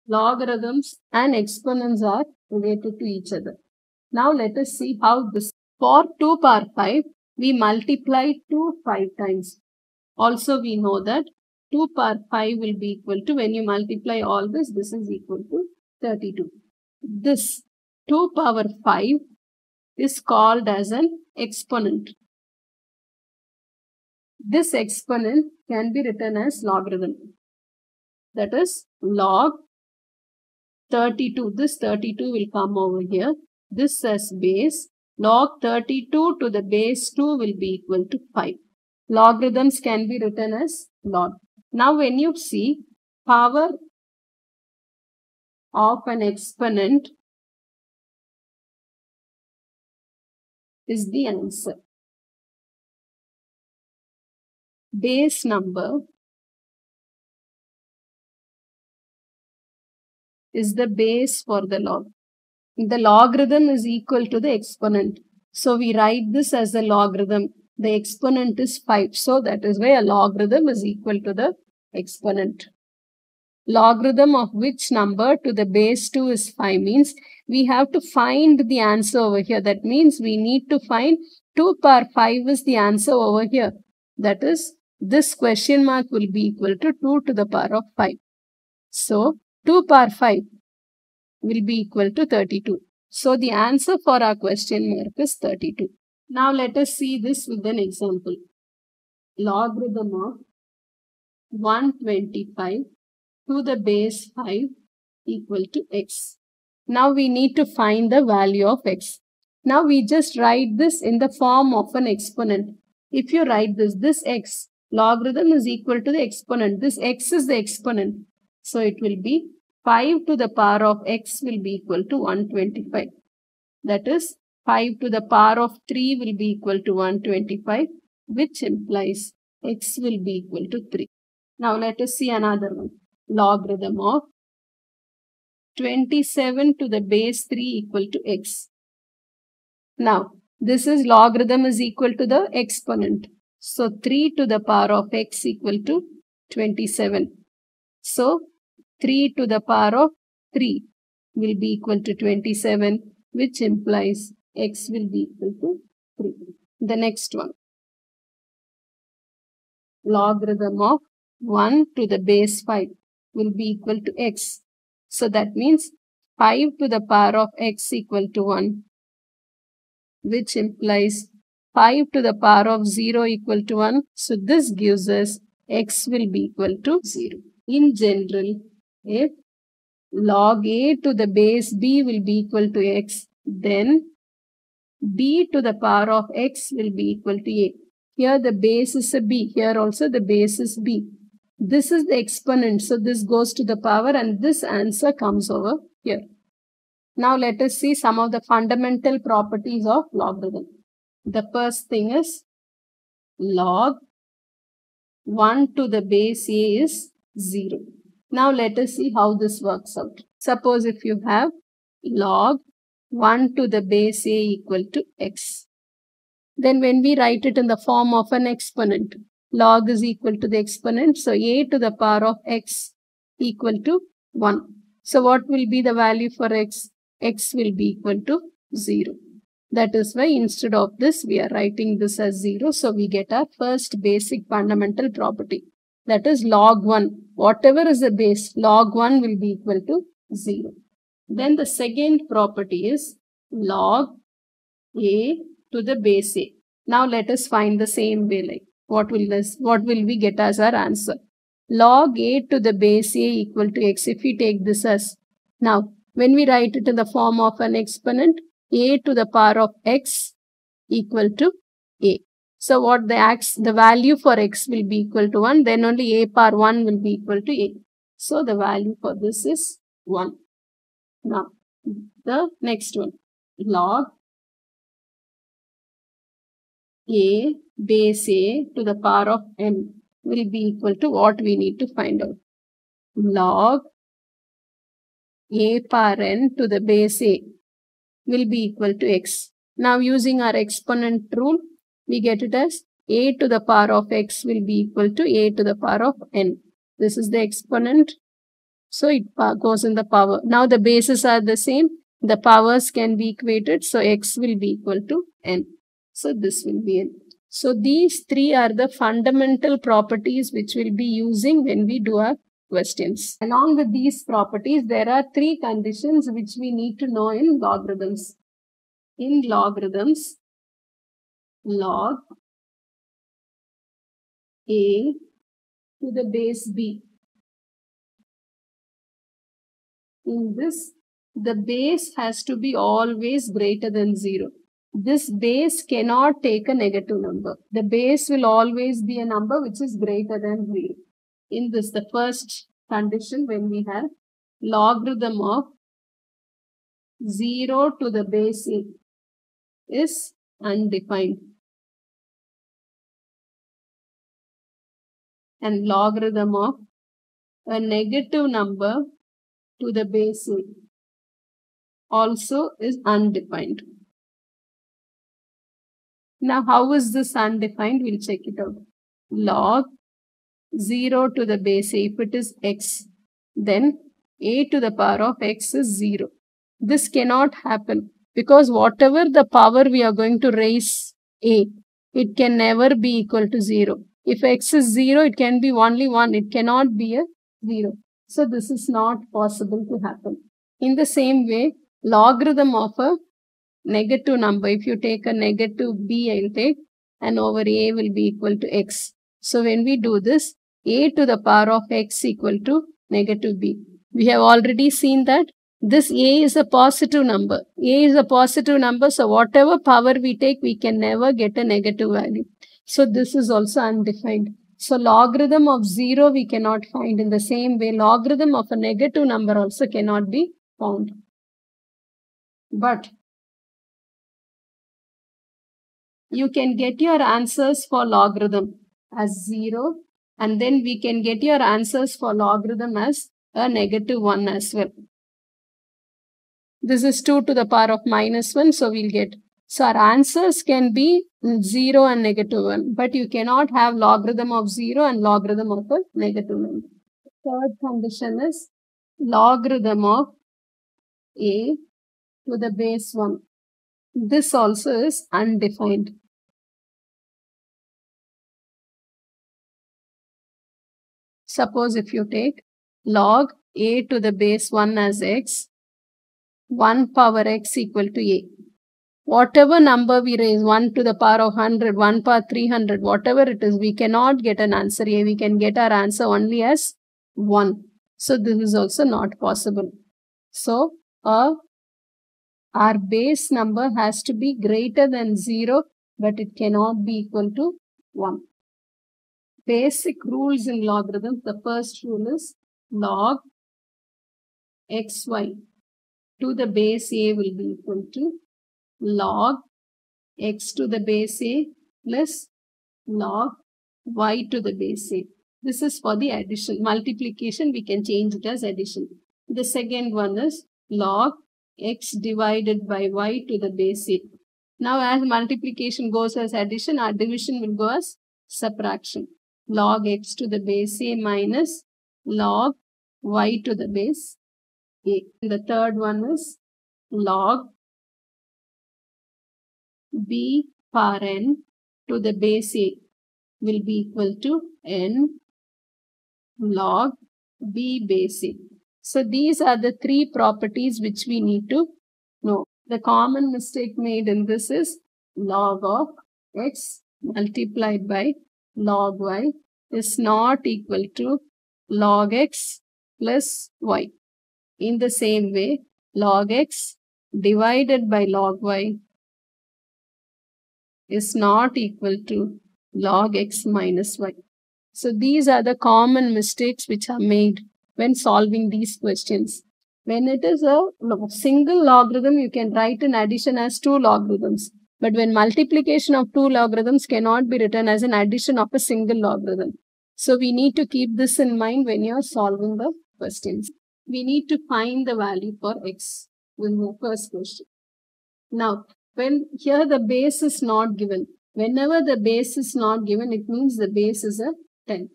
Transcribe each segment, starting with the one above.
logarithms and exponents are related to each other. Now let us see how this. For 2 power 5, we multiply 2 5 times. Also we know that 2 power 5 will be equal to, when you multiply all this is equal to 32. This 2 power 5 is called as an exponent. This exponent can be written as logarithm. That is log 32. This 32 will come over here. This as base. Log 32 to the base 2 will be equal to 5. Logarithms can be written as log. Now when you see power of an exponent is the answer. Base number is the base for the log. The logarithm is equal to the exponent. So we write this as a logarithm. The exponent is 5. So that is why a logarithm is equal to the exponent. Logarithm of which number to the base 2 is 5 means we have to find the answer over here. That means we need to find 2 power 5 is the answer over here. That is, this question mark will be equal to 2 to the power of 5. So 2 power 5 will be equal to 32. So the answer for our question mark is 32. Now let us see this with an example. Logarithm of 125 to the base 5 equal to x. Now we need to find the value of x. Now we just write this in the form of an exponent. If you write this x, logarithm is equal to the exponent. This x is the exponent. So it will be 5 to the power of x will be equal to 125. That is, 5 to the power of 3 will be equal to 125, which implies x will be equal to 3. Now let us see another one. Logarithm of 27 to the base 3 equal to x. Now, this is logarithm is equal to the exponent. So, 3 to the power of x equal to 27. So, 3 to the power of 3 will be equal to 27, which implies x will be equal to 3. The next one. Logarithm of 1 to the base 5 will be equal to x. So, that means 5 to the power of x equal to 1, which implies 5 to the power of 0 equal to 1. So, this gives us x will be equal to 0. In general, if log a to the base b will be equal to x, then b to the power of x will be equal to a. Here the base is a b. Here also the base is b. This is the exponent. So, this goes to the power and this answer comes over here. Now, let us see some of the fundamental properties of logarithm. The first thing is log 1 to the base a is 0. Now, let us see how this works out. Suppose if you have log 1 to the base a equal to x. Then when we write it in the form of an exponent, log is equal to the exponent. So, a to the power of x equal to 1. So, what will be the value for x? X will be equal to 0. That is why instead of this, we are writing this as 0. So, we get our first basic fundamental property. That is log 1. Whatever is the base, log 1 will be equal to 0. Then the second property is log a to the base a. Now, let us find the same way. Like what will we get as our answer? Log a to the base a equal to x. If we take this as, now when we write it in the form of an exponent, a to the power of x equal to a. So what the value for x will be equal to 1, then only a power 1 will be equal to a. So the value for this is 1. Now the next one, log a base a to the power of n will be equal to what we need to find out. Log a power n to the base a will be equal to x. Now using our exponent rule, we get it as a to the power of x will be equal to a to the power of n. This is the exponent. So it goes in the power. Now the bases are the same. The powers can be equated. So x will be equal to n. So this will be n. So these three are the fundamental properties which we'll be using when we do our questions. Along with these properties, there are three conditions which we need to know in logarithms. In logarithms, log a to the base b. In this, the base has to be always greater than 0. This base cannot take a negative number. The base will always be a number which is greater than 0. In this, the first condition when we have logarithm of 0 to the base a is undefined. And logarithm of a negative number to the base a also is undefined. Now, how is this undefined? We'll check it out. Log 0 to the base a, if it is x, then a to the power of x is 0. This cannot happen because whatever the power we are going to raise a, it can never be equal to 0. If x is 0, it can be only 1. It cannot be a 0. So this is not possible to happen. In the same way, logarithm of a negative number, if you take a negative b, I'll take, and over a will be equal to x. So when we do this, a to the power of x equal to negative b. We have already seen that this a is a positive number. A is a positive number, so whatever power we take, we can never get a negative value. So this is also undefined. So logarithm of 0 we cannot find. In the same way, logarithm of a negative number also cannot be found. But you can get your answers for logarithm as 0, and then we can get your answers for logarithm as a negative 1 as well. This is 2 to the power of minus 1, so we'll get. So our answers can be 0 and negative 1, but you cannot have logarithm of 0 and logarithm of a negative number. Third condition is logarithm of a to the base 1. This also is undefined. Suppose if you take log a to the base 1 as x, 1 power x equal to a. Whatever number we raise, 1 to the power of 100, 1 power 300, whatever it is, we cannot get an answer a. We can get our answer only as 1. So this is also not possible. So our base number has to be greater than 0, but it cannot be equal to 1. Basic rules in logarithms. The first rule is log xy to the base a will be equal to log x to the base a plus log y to the base a. This is for the addition. Multiplication, we can change it as addition. The second one is log x divided by y to the base a. Now, as multiplication goes as addition, our division will go as subtraction. Log x to the base a minus log y to the base a. And the third one is log b power n to the base a will be equal to n log b base a. So these are the three properties which we need to know. The common mistake made in this is log of x multiplied by log y is not equal to log x plus y. In the same way, log x divided by log y is not equal to log x minus y. So these are the common mistakes which are made when solving these questions. When it is a single logarithm, you can write in addition as 2 logarithms. But when multiplication of 2 logarithms cannot be written as an addition of a single logarithm. So we need to keep this in mind when you are solving the questions. We need to find the value for x in the first question. Now, when here the base is not given. Whenever the base is not given, it means the base is a 10.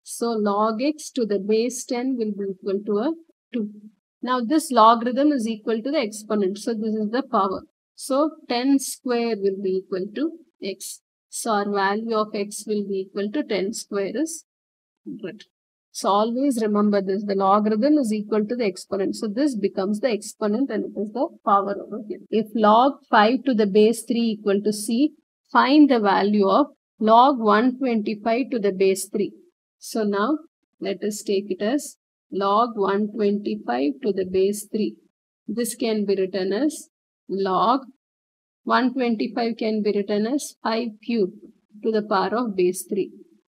So log x to the base 10 will be equal to a 2. Now this logarithm is equal to the exponent. So this is the power. So 10 square will be equal to x. So our value of x will be equal to 10 square is 100. So always remember this. The logarithm is equal to the exponent. So this becomes the exponent and it is the power over here. If log 5 to the base 3 equal to c, find the value of log 125 to the base 3. So now let us take it as log 125 to the base 3. This can be written as log 125 can be written as 5 cube to the power of base 3.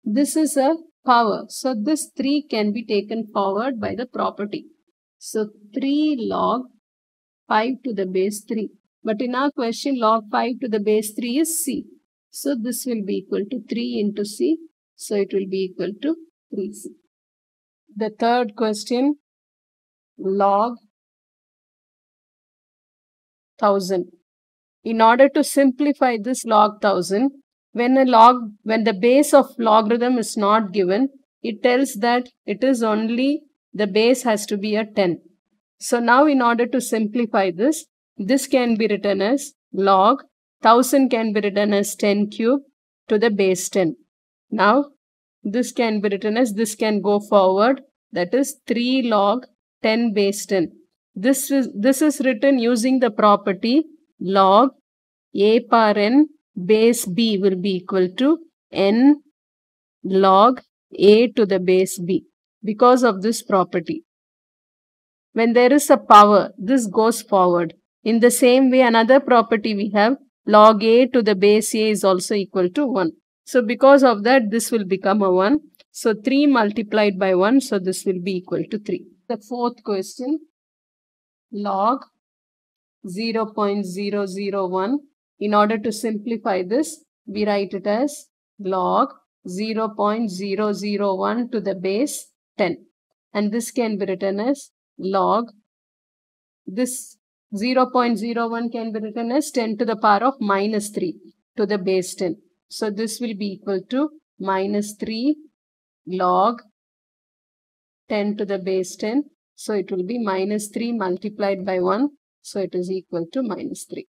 This is a power. So this 3 can be taken forward by the property. So 3 log 5 to the base 3. But in our question, log 5 to the base 3 is c. So this will be equal to 3 into c. So it will be equal to 3c. The third question, log 1000. In order to simplify this log 1000, when the base of logarithm is not given, it tells that it is only the base has to be a 10. So now in order to simplify this can be written as log 1000 can be written as 10 cube to the base 10. Now this can be written as, this can go forward, that is 3 log 10 base 10. This is written using the property log a power n base b will be equal to n log a to the base b because of this property. When there is a power, this goes forward. In the same way, another property we have, log a to the base a is also equal to 1. So because of that, this will become a 1. So 3 multiplied by 1, so this will be equal to 3. The fourth question, log 0.001. In order to simplify this, we write it as log 0.001 to the base 10. And this can be written as log, this 0.01 can be written as 10 to the power of minus 3 to the base 10. So this will be equal to minus 3 log 10 to the base 10. So it will be minus 3 multiplied by 1. So it is equal to minus 3.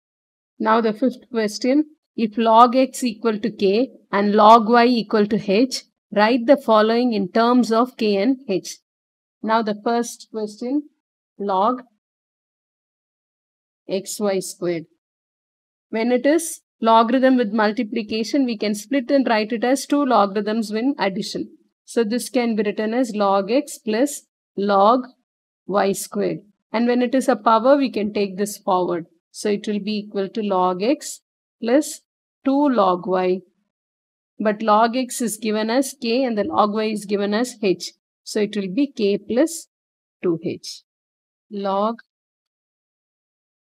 Now the fifth question, if log x equal to k and log y equal to h, write the following in terms of k and h. Now the first question, log xy squared. When it is logarithm with multiplication, we can split and write it as 2 logarithms in addition. So this can be written as log x plus log y squared. And when it is a power, we can take this forward. So it will be equal to log x plus 2 log y. But log x is given as k and the log y is given as h. So it will be k plus 2h. Log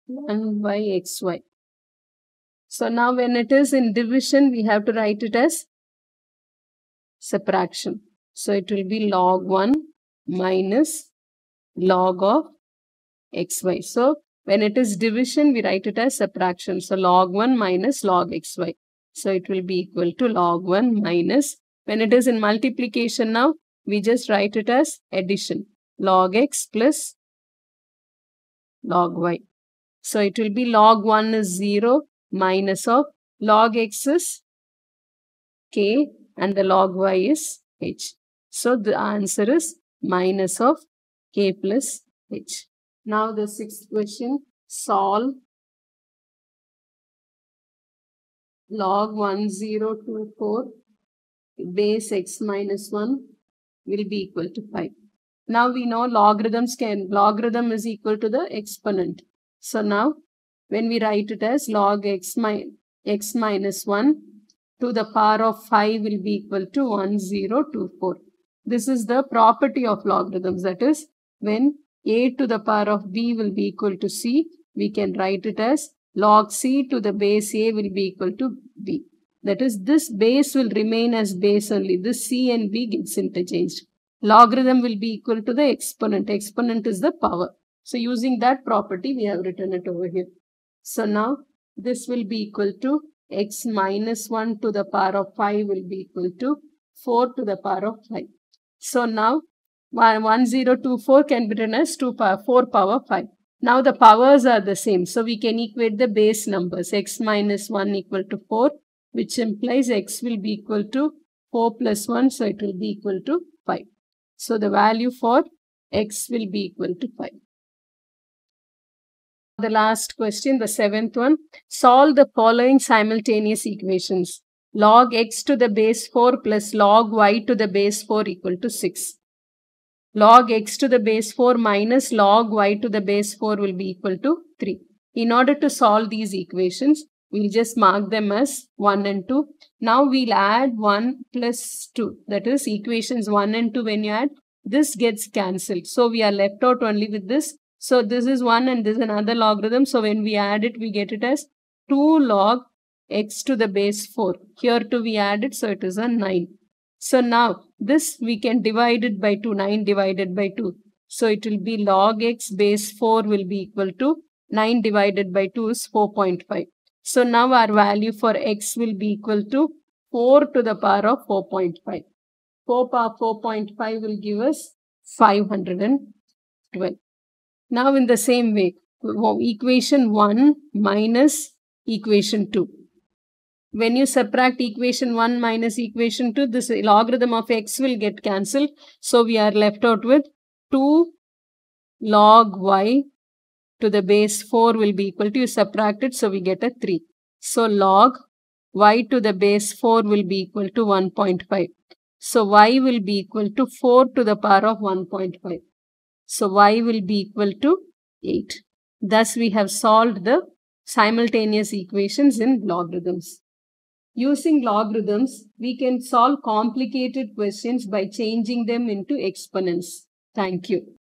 1 by xy. So now when it is in division, we have to write it as subtraction. So it will be log 1 minus log of xy. So when it is division, we write it as subtraction. So log 1 minus log xy. So it will be equal to log 1 minus, when it is in multiplication now, we just write it as addition. Log x plus log y. So it will be log 1 is 0 minus of log x is k and the log y is h. So the answer is minus of k plus h. Now the sixth question, solve log 1024 base x minus 1 will be equal to 5. Now we know logarithm is equal to the exponent. So now when we write it as log x minus 1 to the power of 5 will be equal to 1024. This is the property of logarithms. That is, when a to the power of b will be equal to c, we can write it as log c to the base a will be equal to b. That is, this base will remain as base only. This c and b gets interchanged. Logarithm will be equal to the exponent. Exponent is the power. So using that property, we have written it over here. So now this will be equal to x minus 1 to the power of 5 will be equal to 4 to the power of 5. So now 1024 can be written as 4 power 5. Now the powers are the same. So we can equate the base numbers. X minus 1 equal to 4, which implies x will be equal to 4 plus 1. So it will be equal to 5. So the value for x will be equal to 5. The last question, the seventh one. Solve the following simultaneous equations. Log x to the base 4 plus log y to the base 4 equal to 6. Log x to the base 4 minus log y to the base 4 will be equal to 3. In order to solve these equations, we'll just mark them as 1 and 2. Now we'll add 1 plus 2. That is equations 1 and 2. When you add, this gets cancelled. So we are left out only with this. So this is 1 and this is another logarithm. So when we add it, we get it as 2 log x to the base 4. Here too we add it. So it is a 9. So now this we can divide it by 2, 9 divided by 2. So it will be log x base 4 will be equal to 9 divided by 2 is 4.5. So now our value for x will be equal to 4 to the power of 4.5. 4 power 4.5 will give us 512. Now in the same way, equation 1 minus equation 2. When you subtract equation 1 minus equation 2, this logarithm of x will get cancelled. So we are left out with 2 log y to the base 4 will be equal to, you subtract it, so we get a 3. So log y to the base 4 will be equal to 1.5. So y will be equal to 4 to the power of 1.5. So y will be equal to 8. Thus we have solved the simultaneous equations in logarithms. Using logarithms, we can solve complicated questions by changing them into exponents. Thank you.